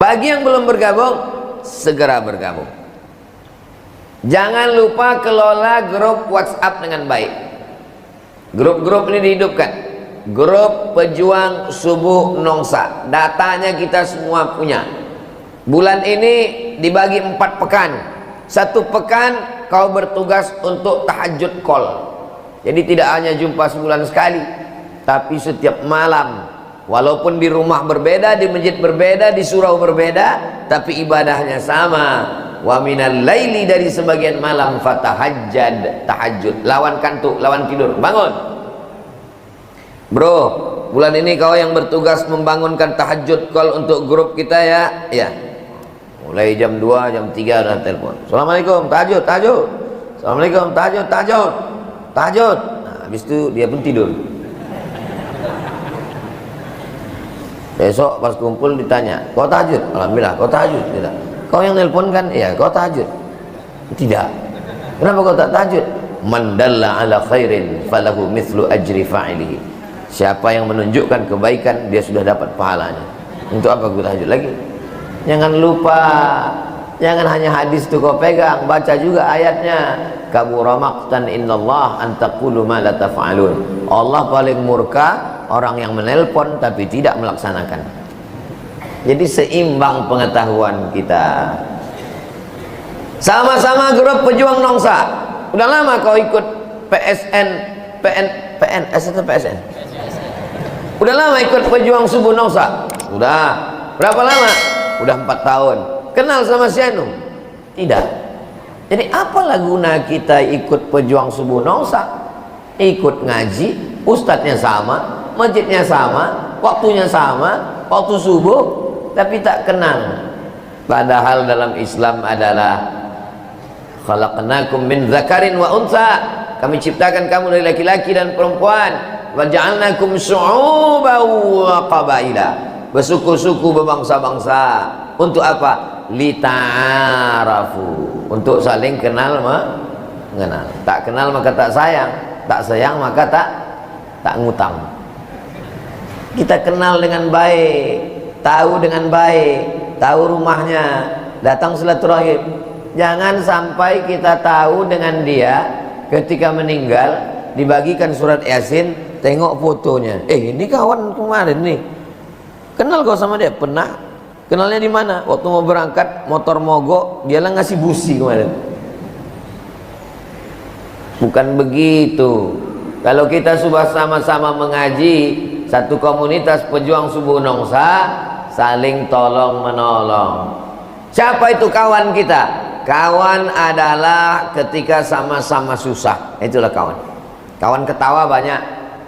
Bagi yang belum bergabung, segera bergabung. Jangan lupa kelola grup WhatsApp dengan baik. Grup-grup ini dihidupkan. Grup pejuang subuh Nongsa, datanya kita semua punya. Bulan ini dibagi 4 pekan. 1 pekan kau bertugas untuk tahajud call. Jadi tidak hanya jumpa sebulan sekali, tapi setiap malam. Walaupun di rumah berbeda, di masjid berbeda, di surau berbeda, tapi ibadahnya sama. Wa minal laili, dari sebagian malam, fatahajjad, tahajud. Lawan kantuk, lawan tidur, bangun. Bro, bulan ini kau yang bertugas membangunkan tahajud call untuk grup kita ya. Ya. Mulai jam 2, jam 3 udah telepon. Assalamualaikum, tahajud, tahajud. Assalamualaikum, tahajud, tahajud. Tahajud. Nah, habis itu dia pun tidur. Besok pas kumpul ditanya, kau tahajud? Alhamdulillah, kau tahajud? Tidak. Kau yang nelpon kan? Iya, kau tahajud? Tidak. Kenapa kau tak tahajud? Man dalla ala khairin falahu mithlu ajri fa'ilihi. Siapa yang menunjukkan kebaikan, dia sudah dapat pahalanya. Untuk apa kau tahajud lagi? Jangan lupa, jangan hanya hadis itu kau pegang, baca juga ayatnya. Kabura maqtan innallah an taqulu ma la taf'alun. Allah paling murka orang yang menelpon tapi tidak melaksanakan. Jadi seimbang pengetahuan kita. Sama-sama grup pejuang Nongsa. Udah lama kau ikut PNS atau PSN? Udah lama ikut pejuang subuh Nongsa? Udah. Berapa lama? Udah 4 tahun. Kenal sama si Anu? Tidak. Jadi apalah guna kita ikut pejuang subuh Nongsa? Ikut ngaji, ustadznya sama, masjidnya sama, waktunya sama, waktu subuh, tapi tak kenal. Padahal dalam Islam adalah khalaqnakum min dzakarin wa untha. Kami ciptakan kamu dari laki-laki dan perempuan. Wa ja'alnakum syu'uban wa qabaila. Bersuku-suku, berbangsa-bangsa. Untuk apa? Lita'arafu. Untuk saling kenal mengenal. Tak kenal maka tak sayang, tak sayang maka tak ngutang. Kita kenal dengan baik, tahu dengan baik, tahu rumahnya, datang silaturahim. Jangan sampai kita tahu dengan dia ketika meninggal, dibagikan surat Yasin, tengok fotonya. Ini kawan kemarin nih. Kenal kau sama dia? Pernah. Kenalnya di mana? Waktu mau berangkat motor mogok, dia lah ngasih busi kemarin. Bukan begitu. Kalau kita sudah sama-sama mengaji, satu komunitas pejuang subuh Nongsa, saling tolong menolong. Siapa itu kawan kita? Kawan adalah ketika sama-sama susah. Itulah kawan. Kawan ketawa banyak,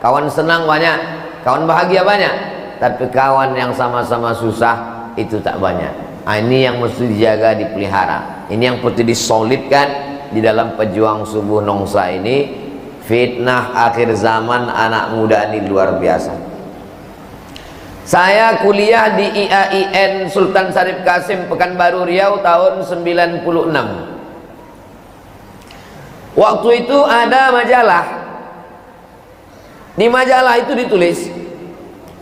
kawan senang banyak, kawan bahagia banyak. Tapi kawan yang sama-sama susah itu tak banyak. Ini yang mesti dijaga, dipelihara. Ini yang perlu disolidkan di dalam pejuang subuh Nongsa ini. Fitnah akhir zaman anak muda ini luar biasa. Saya kuliah di IAIN Sultan Syarif Qasim Pekanbaru Riau tahun 96. Waktu itu ada majalah. Di majalah itu ditulis,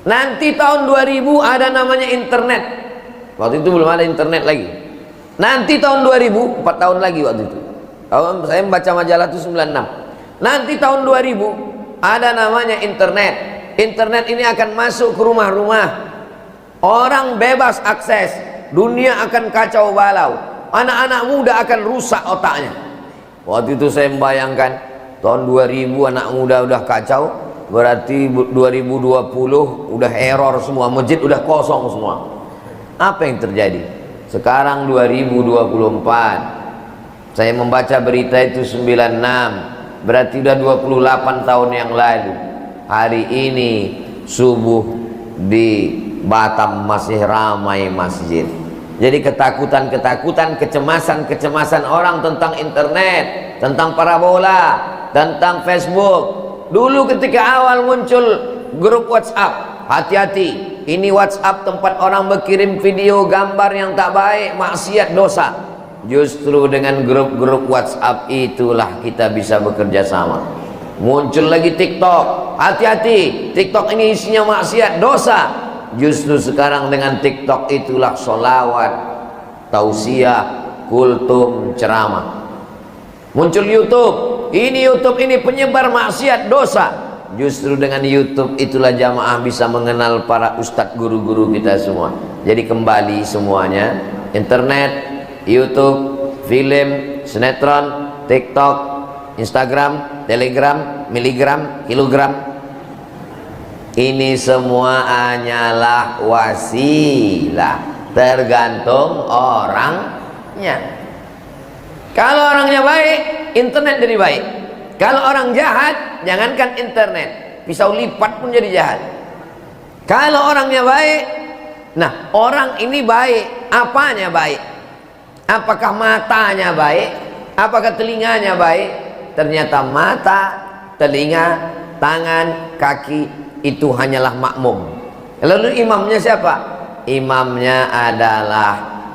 nanti tahun 2000 ada namanya internet. Waktu itu belum ada internet lagi. Nanti tahun 2000, 4 tahun lagi waktu itu. Saya membaca majalah itu 96. Nanti tahun 2000 ada namanya internet. Internet ini akan masuk ke rumah-rumah. Orang bebas akses. Dunia akan kacau balau. Anak-anak muda akan rusak otaknya. Waktu itu saya membayangkan tahun 2000 anak muda udah kacau, berarti 2020 udah error semua, masjid udah kosong semua. Apa yang terjadi? Sekarang 2024. Saya membaca berita itu 96. Berarti udah 28 tahun yang lalu. Hari ini subuh di Batam masih ramai masjid. Jadi ketakutan-ketakutan, kecemasan-kecemasan orang tentang internet, tentang parabola, tentang Facebook. Dulu ketika awal muncul grup WhatsApp, hati-hati. Ini WhatsApp tempat orang berkirim video, gambar yang tak baik, maksiat, dosa. Justru dengan grup-grup WhatsApp itulah kita bisa bekerja sama. Muncul lagi TikTok, hati-hati. TikTok ini isinya maksiat, dosa. Justru sekarang dengan TikTok itulah sholawat, tausiah, kultum, ceramah. Muncul YouTube, ini penyebar maksiat, dosa. Justru dengan YouTube itulah jamaah bisa mengenal para ustadz guru-guru kita semua. Jadi kembali semuanya, internet, YouTube, film, sinetron, TikTok, Instagram, Telegram, miligram, kilogram, ini semua hanyalah wasilah, tergantung orangnya. Kalau orangnya baik, internet jadi baik. Kalau orang jahat, jangankan internet, pisau lipat pun jadi jahat. Kalau orangnya baik, nah orang ini baik, apanya baik? Apakah matanya baik? Apakah telinganya baik? Ternyata mata, telinga, tangan, kaki itu hanyalah makmum. Lalu imamnya siapa? Imamnya adalah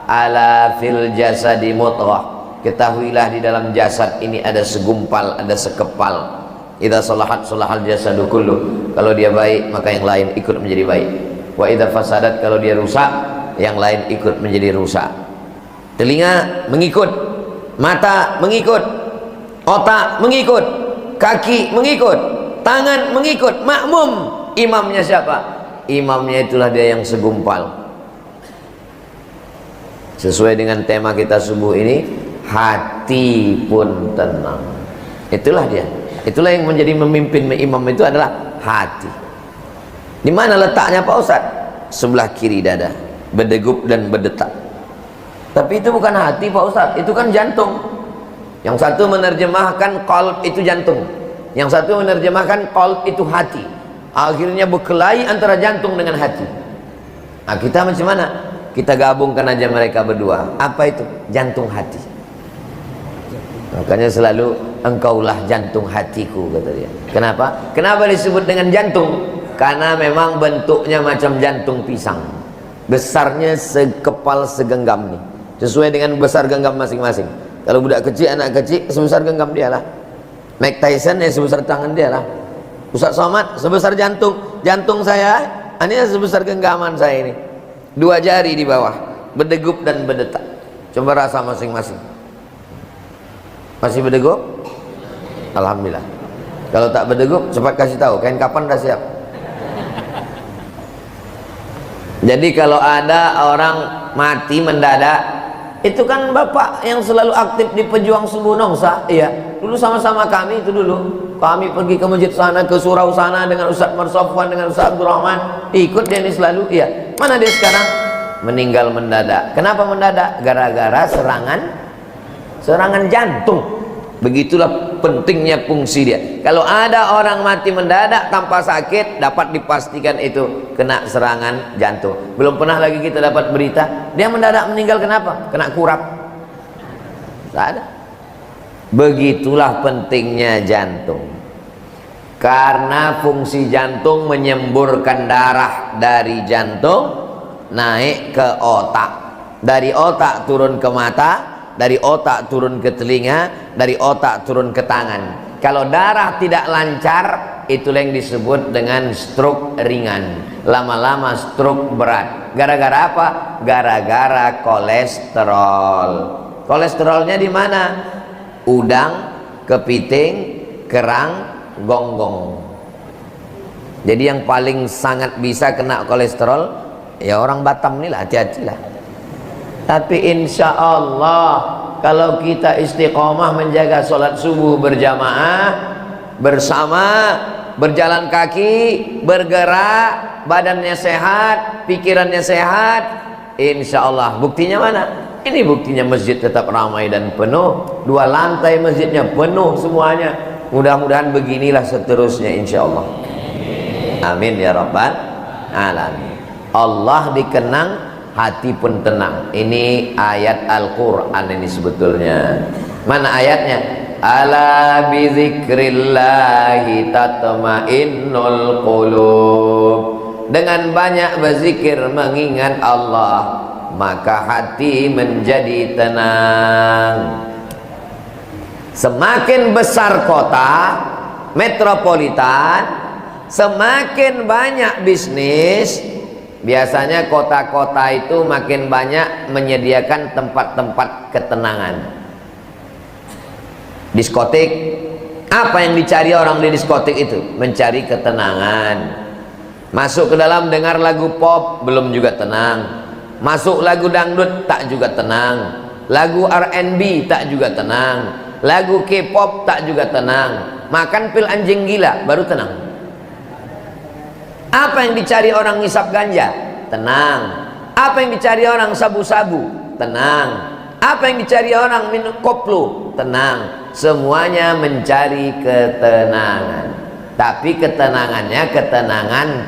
ala fil jasadi mudghah. Ketahuilah di dalam jasad ini ada segumpal, ada sekepal. Idza salahat salahal jasadu kullu. Kalau dia baik, maka yang lain ikut menjadi baik. Wa idza fasadat, kalau dia rusak, yang lain ikut menjadi rusak. Telinga mengikut, mata mengikut, otak mengikut, kaki mengikut, tangan mengikut, makmum. Imamnya siapa? Imamnya itulah dia yang segumpal. Sesuai dengan tema kita subuh ini, hati pun tenang. Itulah dia. Itulah yang menjadi memimpin imam itu adalah hati. Di mana letaknya Pak Ustadz? Sebelah kiri dada, berdegup dan berdetak. Tapi itu bukan hati Pak Ustadz, itu kan jantung. Yang satu menerjemahkan qalb itu jantung, yang satu menerjemahkan qalb itu hati. Akhirnya berkelahi antara jantung dengan hati. Nah, kita macam mana? Kita gabungkan aja mereka berdua. Apa itu? Jantung hati. Makanya selalu engkaulah jantung hatiku, kata dia. Kenapa? Kenapa disebut dengan jantung? Karena memang bentuknya macam jantung pisang. Besarnya sekepal segenggam nih. Sesuai dengan besar genggam masing-masing. Kalau budak kecil, anak kecil, sebesar genggam dia lah. Mike Tyson ya sebesar tangan dia lah. Ustaz Somad sebesar jantung. Jantung saya, ini sebesar genggaman saya ini. 2 jari di bawah, berdegup dan berdetak. Coba rasa masing-masing. Masih berdegup? Alhamdulillah. Kalau tak berdegup, cepat kasih tahu. Kain kapan dah siap. Jadi kalau ada orang mati mendadak, itu kan bapak yang selalu aktif di Pejuang Subuh Nongsa. Iya, dulu sama-sama kami itu dulu. Kami pergi ke masjid sana, ke surau sana dengan Ustaz Marsofwan, dengan Ustaz Abdul Rahman. Ikut dia ini selalu. Iya. Mana dia sekarang? Meninggal mendadak. Kenapa mendadak? Gara-gara serangan jantung. Begitulah pentingnya fungsi dia. Kalau ada orang mati mendadak tanpa sakit, dapat dipastikan itu kena serangan jantung. Belum pernah lagi kita dapat berita dia mendadak meninggal. Kenapa? Kena kurap. Tak ada. Begitulah pentingnya jantung. Karena fungsi jantung menyemburkan darah dari jantung naik ke otak, dari otak turun ke mata, dari otak turun ke telinga, dari otak turun ke tangan. Kalau darah tidak lancar, itulah yang disebut dengan stroke ringan, lama-lama stroke berat. Gara-gara apa? Gara-gara kolesterol. Kolesterolnya di mana? Udang, kepiting, kerang, gonggong. Jadi yang paling sangat bisa kena kolesterol ya orang Batam nih lah, hati-hatilah. Tapi insya Allah kalau kita istiqomah menjaga sholat subuh berjamaah bersama, berjalan kaki, bergerak, badannya sehat, pikirannya sehat, insya Allah. Buktinya mana? Ini buktinya masjid tetap ramai dan penuh. 2 lantai masjidnya penuh semuanya. Mudah-mudahan beginilah seterusnya insya Allah. Amin ya rabbal alamin. Allah dikenang, hati pun tenang. Ini ayat Al-Quran ini sebetulnya. Mana ayatnya? Ala bizikrillahi tatma'innul qulub. Dengan banyak berzikir mengingat Allah, maka hati menjadi tenang. Semakin besar kota metropolitan, semakin banyak bisnis, biasanya kota-kota itu makin banyak menyediakan tempat-tempat ketenangan. Diskotik, apa yang dicari orang di diskotik itu? Mencari ketenangan. Masuk ke dalam dengar lagu pop, belum juga tenang. Masuk lagu dangdut, tak juga tenang. Lagu R&B, tak juga tenang. Lagu K-pop, tak juga tenang. Makan pil anjing gila, baru tenang. Apa yang dicari orang ngisap ganja? Tenang. Apa yang dicari orang sabu-sabu? Tenang. Apa yang dicari orang minum koplo? Tenang. Semuanya mencari ketenangan. Tapi ketenangannya ketenangan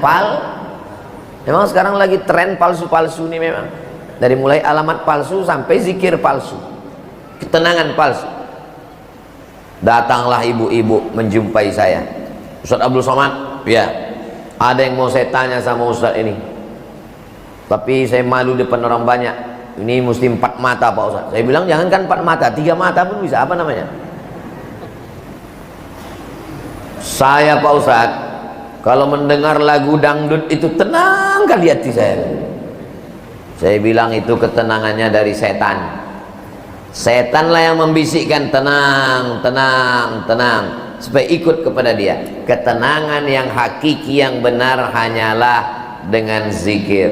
memang sekarang lagi tren palsu-palsu nih memang. Dari mulai alamat palsu sampai zikir palsu. Ketenangan palsu. Datanglah ibu-ibu menjumpai saya. Ustaz Abdul Somad, ya. Ada yang mau saya tanya sama Ustaz ini, tapi saya malu depan orang banyak. Ini mesti 4 mata Pak Ustaz. Saya bilang jangankan 4 mata, 3 mata pun bisa. Apa namanya? Saya Pak Ustaz, kalau mendengar lagu dangdut itu tenang kali hati saya. Saya bilang itu ketenangannya dari setan. Setanlah yang membisikkan tenang, tenang, tenang, supaya ikut kepada dia. Ketenangan yang hakiki yang benar hanyalah dengan zikir.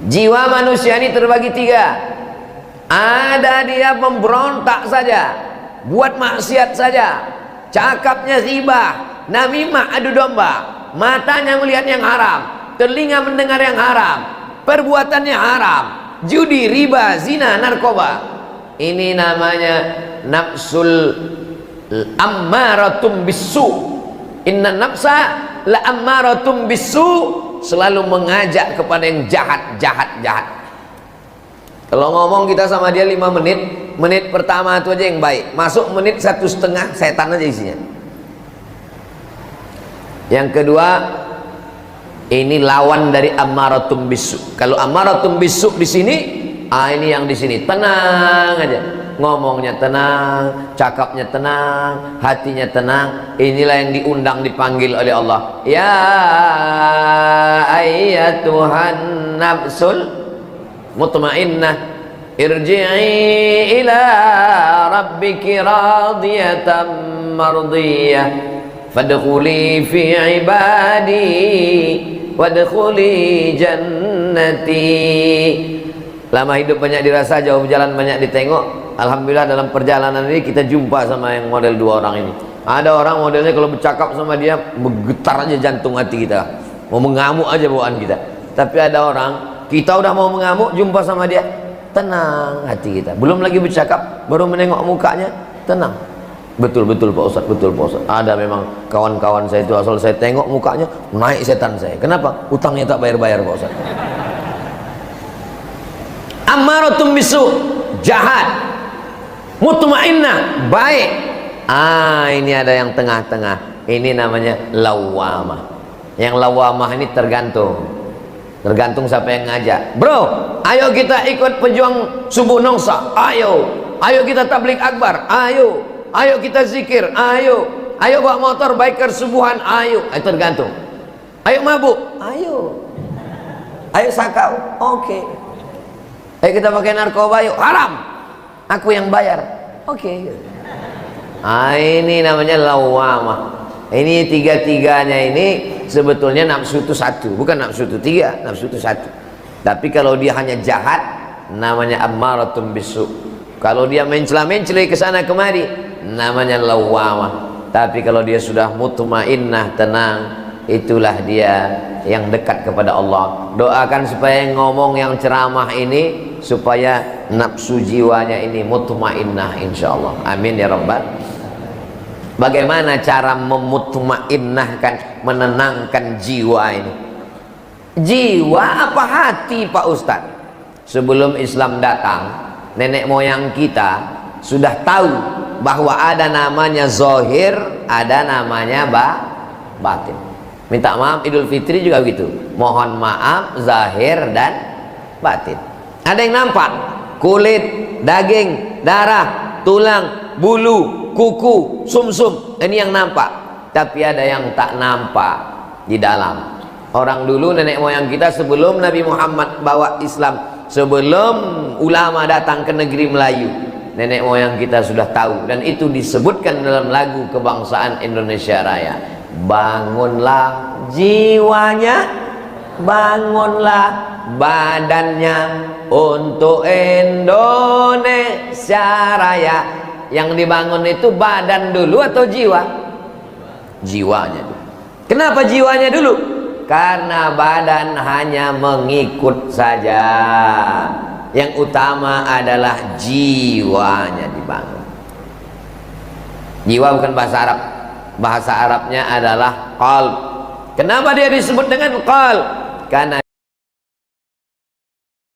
Jiwa manusia ini terbagi 3. Ada dia pemberontak saja, buat maksiat saja, cakapnya ghibah, namimah, adu domba, matanya melihat yang haram, telinga mendengar yang haram, perbuatannya haram, judi, riba, zina, narkoba. Ini namanya nafsul ammaratum bisu. Inna nafsa la ammaratum bisu, selalu mengajak kepada yang jahat, jahat, jahat. Kalau ngomong kita sama dia 5 menit, menit pertama itu aja yang baik, masuk menit 1,5 setan aja isinya. Yang kedua, ini lawan dari ammaratum bisu. Kalau ammaratum bisu di sini, ini yang di sini tenang aja, ngomongnya tenang, cakapnya tenang, hatinya tenang. Inilah yang diundang, dipanggil oleh Allah. Ya ayyatuhan nafsul mutmainnah, irji'i ila rabbiki radiyatan mardiyah, fadkhuli fi ibadi wadkhuli jannati. Lama hidup banyak dirasa, jauh jalan banyak ditengok. Alhamdulillah dalam perjalanan ini kita jumpa sama yang model 2 orang ini. Ada orang modelnya kalau bercakap sama dia bergetar aja jantung hati kita, mau mengamuk aja bawaan kita. Tapi ada orang kita udah mau mengamuk, jumpa sama dia tenang hati kita. Belum lagi bercakap, baru menengok mukanya tenang. Betul-betul Pak Ustadz, betul Pak Ustadz. Ada memang kawan-kawan saya itu, asal saya tengok mukanya naik setan saya. Kenapa? Utangnya tak bayar-bayar Pak Ustadz. Ammaratum bisu, jahat. Mutmainnah, baik. Ini ada yang tengah-tengah. Ini namanya lawamah. Yang lawamah ini tergantung siapa yang ngajak. Bro, ayo kita ikut pejuang subuh nongsa. Ayo kita tablik akbar. Ayo kita zikir. Ayo bawa motor biker subuhan. Ayo tergantung. Ayo mabuk. Ayo sakau. Oke. Ayo kita pakai narkoba, yuk. Haram, aku yang bayar. Oke. Ini namanya lawamah. Ini 3-3-nya ini sebetulnya nafsu itu 1, bukan nafsu itu 3, nafsu itu 1. Tapi kalau dia hanya jahat, namanya ammaratum bisu. Kalau dia mencela-mencela ke sana kemari, namanya lawamah. Tapi kalau dia sudah mutmainnah, tenang, itulah dia yang dekat kepada Allah. Doakan supaya ngomong yang ceramah ini, supaya nafsu jiwanya ini mutmainnah insyaallah. Amin ya rabbal. Bagaimana cara memutmainnahkan, menenangkan jiwa ini? Jiwa apa hati Pak Ustadz? Sebelum Islam datang, nenek moyang kita sudah tahu bahwa ada namanya zahir, ada namanya batin. Minta maaf Idul Fitri juga begitu. Mohon maaf zahir dan batin. Ada yang nampak kulit, daging, darah, tulang, bulu, kuku, sumsum. Ini yang nampak. Tapi ada yang tak nampak di dalam. Orang dulu nenek moyang kita sebelum Nabi Muhammad bawa Islam, sebelum ulama datang ke negeri Melayu, nenek moyang kita sudah tahu, dan itu disebutkan dalam lagu kebangsaan Indonesia Raya. Bangunlah jiwanya, bangunlah badannya untuk Indonesia Raya. Yang dibangun itu badan dulu atau jiwa? Jiwanya dulu. Kenapa jiwanya dulu? Karena badan hanya mengikut saja. Yang utama adalah jiwanya dibangun. Jiwa bukan bahasa Arab. Bahasa Arabnya adalah qalb. Kenapa dia disebut dengan qalb? Karena